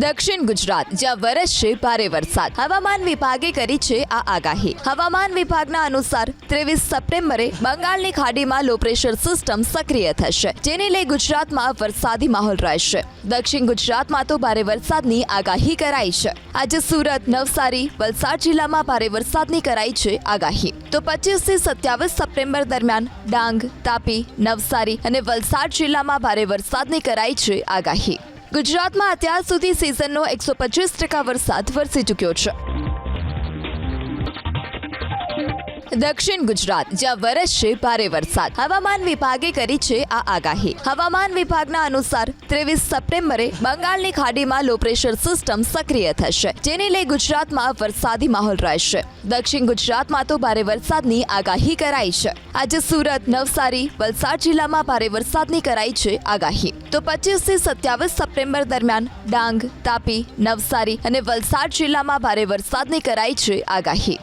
દક્ષિણ ગુજરાત જ્યાં વરસશે ભારે વરસાદ. હવામાન વિભાગે કરી છે આ આગાહી. હવામાન વિભાગના અનુસાર 23 સપ્ટેમ્બરે બંગાળની ખાડીમાં લો પ્રેશર સિસ્ટમ સક્રિય થશે, જેને લઈ ગુજરાતમાં વરસાદી માહોલ રહેશે. દક્ષિણ ગુજરાતમાં તો ભારે વરસાદની આગાહી કરાઈ છે. આજે સુરત, નવસારી, વલસાડ જિલ્લામાં ભારે વરસાદની કરાઈ છે આગાહી. તો 25 થી 27 સપ્ટેમ્બર દરમિયાન ડાંગ, તાપી, નવસારી અને વલસાડ જિલ્લામાં ભારે વરસાદની કરાઈ છે આગાહી. ગુજરાતમાં અત્યાર સુધી સિઝનનો 125% વરસાદ વરસી ચૂક્યો છે. દક્ષિણ ગુજરાત જ્યાં વરસશે ભારે વરસાદ. હવામાન વિભાગે કરી છે આ આગાહી. હવામાન વિભાગના અનુસાર 23 સપ્ટેમ્બરે બંગાળની ખાડીમાં લો પ્રેશર સિસ્ટમ સક્રિય થશે, જેને લઈ ગુજરાતમાં વરસાદી માહોલ રહેશે. દક્ષિણ ગુજરાતમાં તો ભારે વરસાદની આગાહી કરાઈ છે. આજે સુરત, નવસારી, વલસાડ જિલ્લામાં ભારે વરસાદની કરાઈ છે આગાહી. તો 25 થી 27 સપ્ટેમ્બર દરમિયાન ડાંગ, તાપી, નવસારી અને વલસાડ જિલ્લામાં ભારે વરસાદની કરાઈ છે આગાહી.